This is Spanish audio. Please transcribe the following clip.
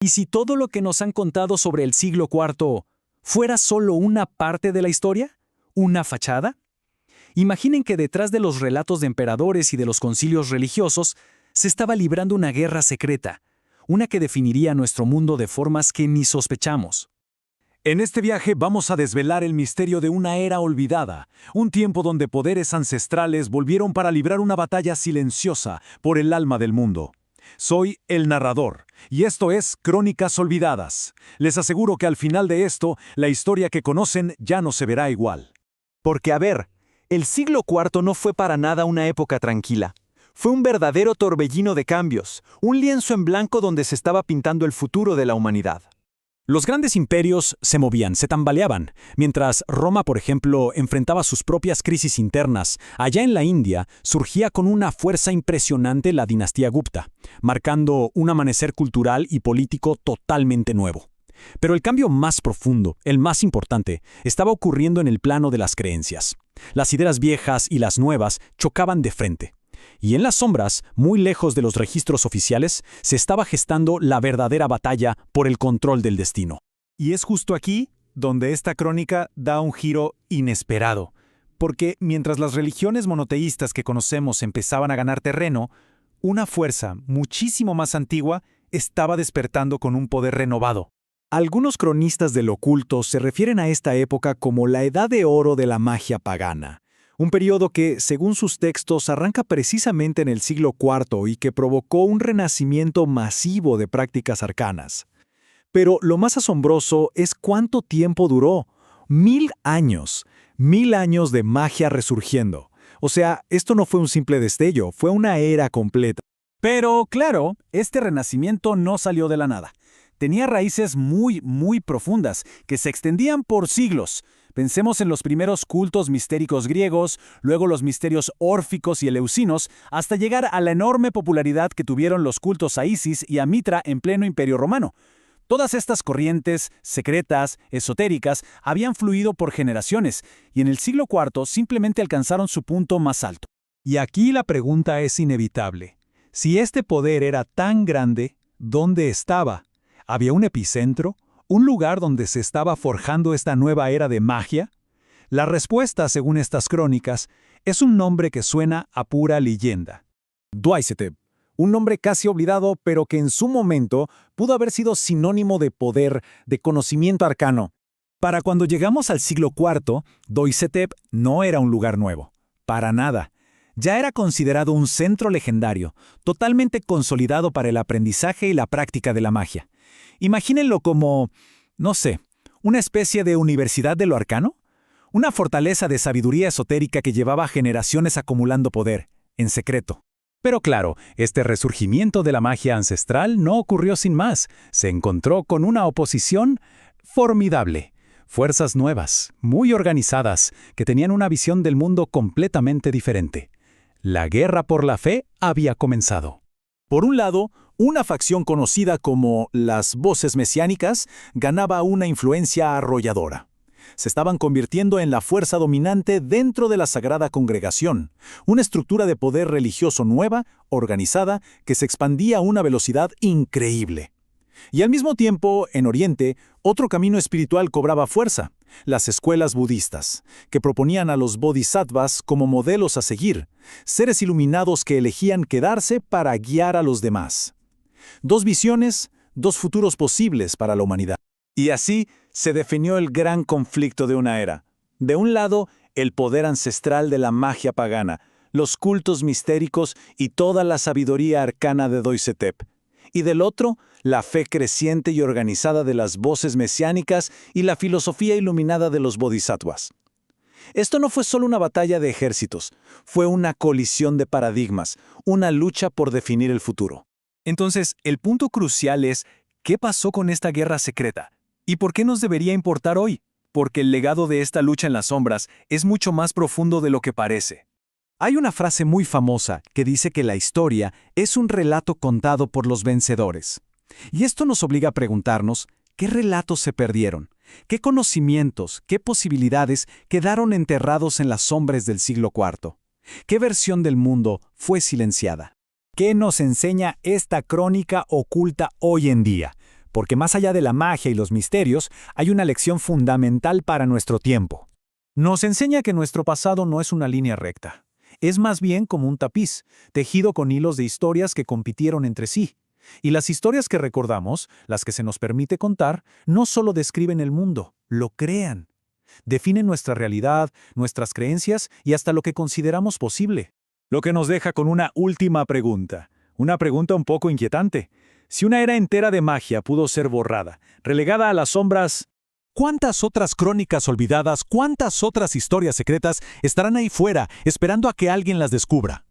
¿Y si todo lo que nos han contado sobre el siglo IV fuera solo una parte de la historia? ¿Una fachada? Imaginen que detrás de los relatos de emperadores y de los concilios religiosos se estaba librando una guerra secreta, una que definiría nuestro mundo de formas que ni sospechamos. En este viaje vamos a desvelar el misterio de una era olvidada, un tiempo donde poderes ancestrales volvieron para librar una batalla silenciosa por el alma del mundo. Soy el narrador, y esto es Crónicas Olvidadas. Les aseguro que al final de esto, la historia que conocen ya no se verá igual. Porque, a ver, el siglo IV no fue para nada una época tranquila. Fue un verdadero torbellino de cambios, un lienzo en blanco donde se estaba pintando el futuro de la humanidad. Los grandes imperios se movían, se tambaleaban, mientras Roma, por ejemplo, enfrentaba sus propias crisis internas. Allá en la India surgía con una fuerza impresionante la dinastía Gupta, marcando un amanecer cultural y político totalmente nuevo. Pero el cambio más profundo, el más importante, estaba ocurriendo en el plano de las creencias. Las ideas viejas y las nuevas chocaban de frente. Y en las sombras, muy lejos de los registros oficiales, se estaba gestando la verdadera batalla por el control del destino. Y es justo aquí donde esta crónica da un giro inesperado, porque mientras las religiones monoteístas que conocemos empezaban a ganar terreno, una fuerza muchísimo más antigua estaba despertando con un poder renovado. Algunos cronistas del oculto se refieren a esta época como la Edad de Oro de la magia pagana. Un periodo que, según sus textos, arranca precisamente en el siglo IV y que provocó un renacimiento masivo de prácticas arcanas. Pero lo más asombroso es cuánto tiempo duró. 1000 años. 1000 años de magia resurgiendo. O sea, esto no fue un simple destello, fue una era completa. Pero, claro, este renacimiento no salió de la nada. Tenía raíces muy profundas, que se extendían por siglos. Pensemos en los primeros cultos mistéricos griegos, luego los misterios órficos y eleusinos, hasta llegar a la enorme popularidad que tuvieron los cultos a Isis y a Mitra en pleno Imperio Romano. Todas estas corrientes, secretas, esotéricas, habían fluido por generaciones, y en el siglo IV simplemente alcanzaron su punto más alto. Y aquí la pregunta es inevitable. Si este poder era tan grande, ¿dónde estaba? ¿Había un epicentro? ¿Un lugar donde se estaba forjando esta nueva era de magia? La respuesta, según estas crónicas, es un nombre que suena a pura leyenda. Dwaysetep, un nombre casi olvidado, pero que en su momento pudo haber sido sinónimo de poder, de conocimiento arcano. Para cuando llegamos al siglo IV, Dwaysetep no era un lugar nuevo. Para nada. Ya era considerado un centro legendario, totalmente consolidado para el aprendizaje y la práctica de la magia. Imagínenlo como, no sé, una especie de universidad de lo arcano, una fortaleza de sabiduría esotérica que llevaba generaciones acumulando poder, en secreto. Pero claro, este resurgimiento de la magia ancestral no ocurrió sin más. Se encontró con una oposición formidable. Fuerzas nuevas, muy organizadas, que tenían una visión del mundo completamente diferente. La guerra por la fe había comenzado. Por un lado, una facción conocida como las Voces Mesiánicas ganaba una influencia arrolladora. Se estaban convirtiendo en la fuerza dominante dentro de la Sagrada Congregación, una estructura de poder religioso nueva, organizada, que se expandía a una velocidad increíble. Y al mismo tiempo, en Oriente, otro camino espiritual cobraba fuerza, las escuelas budistas, que proponían a los bodhisattvas como modelos a seguir, seres iluminados que elegían quedarse para guiar a los demás. Dos visiones, dos futuros posibles para la humanidad. Y así se definió el gran conflicto de una era. De un lado, el poder ancestral de la magia pagana, los cultos mistéricos y toda la sabiduría arcana de Dwaysetep. Y del otro, la fe creciente y organizada de las voces mesiánicas y la filosofía iluminada de los bodhisattvas. Esto no fue solo una batalla de ejércitos, fue una colisión de paradigmas, una lucha por definir el futuro. Entonces, el punto crucial es, ¿qué pasó con esta guerra secreta? ¿Y por qué nos debería importar hoy? Porque el legado de esta lucha en las sombras es mucho más profundo de lo que parece. Hay una frase muy famosa que dice que la historia es un relato contado por los vencedores. Y esto nos obliga a preguntarnos, ¿qué relatos se perdieron? ¿Qué conocimientos, qué posibilidades quedaron enterrados en las sombras del siglo IV? ¿Qué versión del mundo fue silenciada? ¿Qué nos enseña esta crónica oculta hoy en día? porque más allá de la magia y los misterios, hay una lección fundamental para nuestro tiempo. Nos enseña que nuestro pasado no es una línea recta. Es más bien como un tapiz, tejido con hilos de historias que compitieron entre sí. Y las historias que recordamos, las que se nos permite contar, no solo describen el mundo, lo crean. Definen nuestra realidad, nuestras creencias y hasta lo que consideramos posible. Lo que nos deja con una última pregunta. Una pregunta un poco inquietante. Si una era entera de magia pudo ser borrada, relegada a las sombras, ¿cuántas otras crónicas olvidadas, cuántas otras historias secretas estarán ahí fuera, esperando a que alguien las descubra?